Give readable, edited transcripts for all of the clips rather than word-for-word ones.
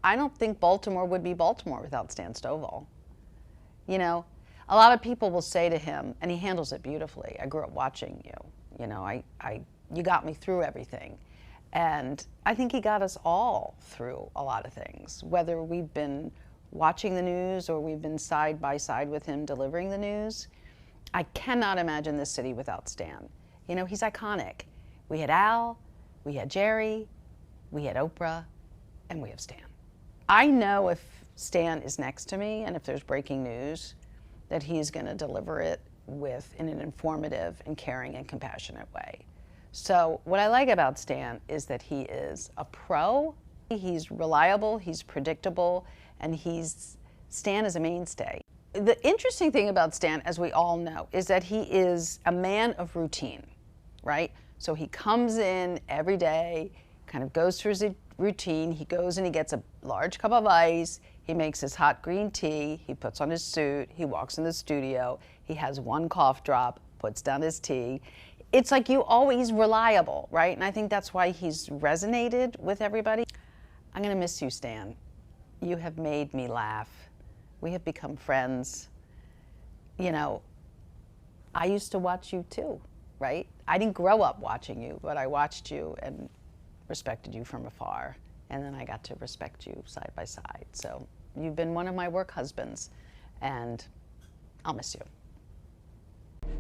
I don't think Baltimore would be Baltimore without Stan Stovall. You know, a lot of people will say to him, and he handles it beautifully, I grew up watching you. You know, you got me through everything. And I think he got us all through a lot of things, whether we've been watching the news or we've been side by side with him delivering the news. I cannot imagine this city without Stan. You know, he's iconic. We had Al, we had Jerry, we had Oprah, and we have Stan. I know if Stan is next to me and if there's breaking news, that he's going to deliver it in an informative and caring and compassionate way. So what I like about Stan is that he is a pro, he's reliable, he's predictable, and Stan is a mainstay. The interesting thing about Stan, as we all know, is that he is a man of routine, right? So he comes in every day, kind of goes through his routine. He goes and he gets a large cup of ice. He makes his hot green tea. He puts on his suit. He walks in the studio. He has one cough drop, puts down his tea. It's like he's reliable, right? And I think that's why he's resonated with everybody. I'm gonna miss you, Stan. You have made me laugh. We have become friends. You know, I used to watch you too, right? I didn't grow up watching you, but I watched you and respected you from afar. And then I got to respect you side by side. So you've been one of my work husbands, and I'll miss you.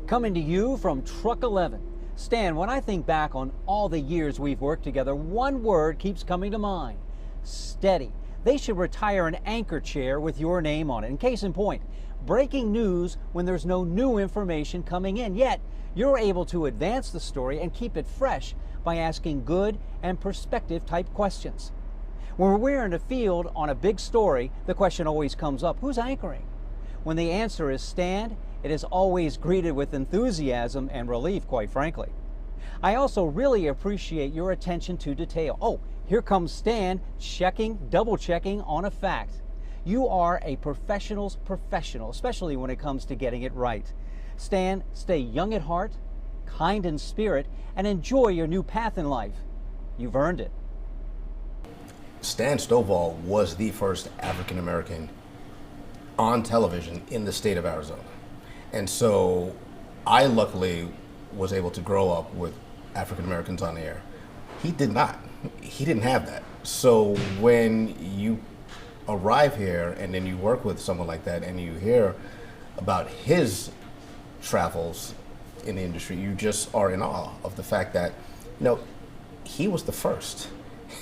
Coming to you from Truck 11. Stan, when I think back on all the years we've worked together, one word keeps coming to mind: steady. They should retire an anchor chair with your name on it. In case in point, breaking news when there's no new information coming in, yet you're able to advance the story and keep it fresh by asking good and perspective type questions. When we're in the field on a big story, the question always comes up: who's anchoring? When the answer is Stan, it is always greeted with enthusiasm and relief, quite frankly. I also really appreciate your attention to detail. Oh, here comes Stan double checking on a fact. You are a professional's professional, especially when it comes to getting it right. Stan, stay young at heart, kind in spirit, and enjoy your new path in life. You've earned it. Stan Stovall was the first African American on television in the state of Arizona. And so I luckily was able to grow up with African Americans on the air. He did not. He didn't have that. So when you arrive here and then you work with someone like that and you hear about his travels in the industry, you just are in awe of the fact that, you know, he was the first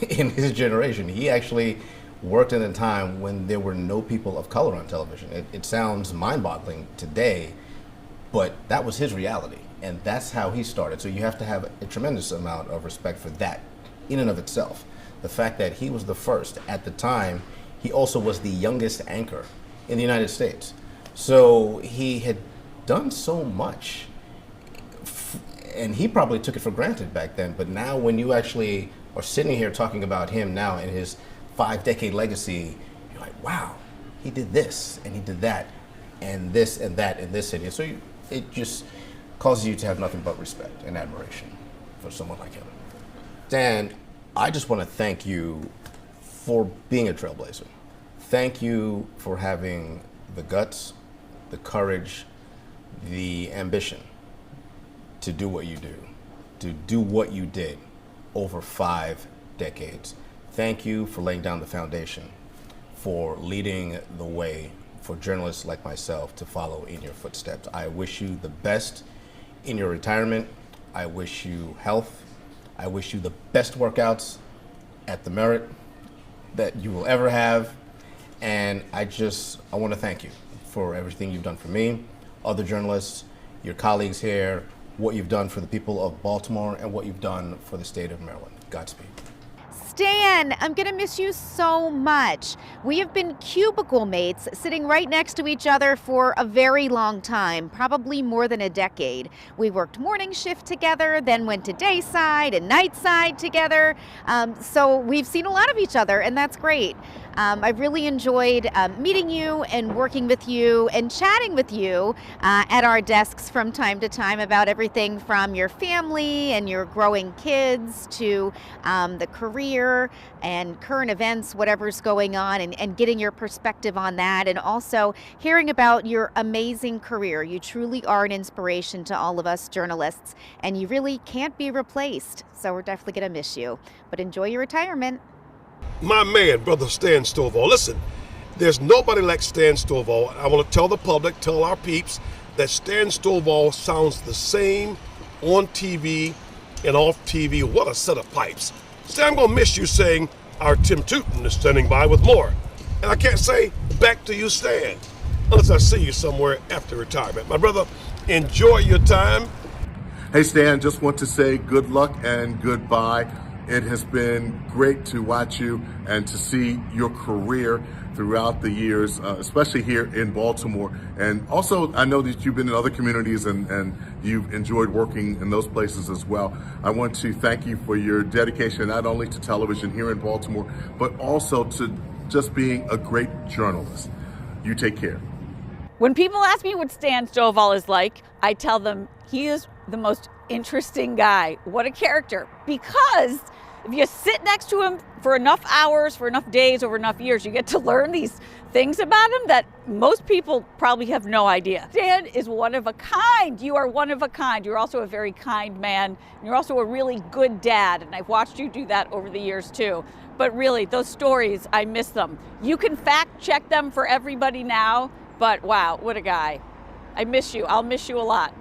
in his generation. He actually worked in a time when there were no people of color on television. It sounds mind-boggling today, but that was his reality, and that's how he started. So you have to have a tremendous amount of respect for that in and of itself. The fact that he was the first at the time, he also was the youngest anchor in the United States. So he had done so much, and he probably took it for granted back then, but now when you actually are sitting here talking about him now and his 5-decade legacy, you're like, wow, he did this and he did that and this and that in this city. So it just causes you to have nothing but respect and admiration for someone like him. Dan, I just want to thank you for being a trailblazer. Thank you for having the guts, the courage, the ambition to do what you do, to do what you did over 5 decades. Thank you for laying down the foundation, for leading the way for journalists like myself to follow in your footsteps. I wish you the best in your retirement. I wish you health. I wish you the best workouts at the Merit that you will ever have. And I want to thank you for everything you've done for me, other journalists, your colleagues here, what you've done for the people of Baltimore, and what you've done for the state of Maryland. Godspeed. Stan, I'm gonna miss you so much. We have been cubicle mates, sitting right next to each other for a very long time, probably more than a decade. We worked morning shift together, then went to dayside and nightside together. So we've seen a lot of each other, and that's great. I've really enjoyed meeting you and working with you and chatting with you at our desks from time to time about everything from your family and your growing kids to the career career and current events, whatever's going on, and getting your perspective on that, and also hearing about your amazing career. You truly are an inspiration to all of us journalists, and you really can't be replaced. So we're definitely going to miss you. But enjoy your retirement. My man, Brother Stan Stovall. Listen, there's nobody like Stan Stovall. I want to tell the public, tell our peeps, that Stan Stovall sounds the same on TV and off TV. What a set of pipes. Stan, I'm going to miss you saying our Tim Tootin is standing by with more. And I can't say back to you, Stan, unless I see you somewhere after retirement. My brother, enjoy your time. Hey Stan, just want to say good luck and goodbye. It has been great to watch you and to see your career throughout the years, especially here in Baltimore. And also, I know that you've been in other communities and you've enjoyed working in those places as well. I want to thank you for your dedication, not only to television here in Baltimore, but also to just being a great journalist. You take care. When people ask me what Stan Stovall is like, I tell them he is the most interesting guy. What a character. Because if you sit next to him for enough hours, for enough days, over enough years, you get to learn these things about him that most people probably have no idea. Stan is one of a kind. You are one of a kind. You're also a very kind man. You're also a really good dad. And I've watched you do that over the years too. But really, those stories, I miss them. You can fact check them for everybody now, but wow, what a guy. I miss you. I'll miss you a lot.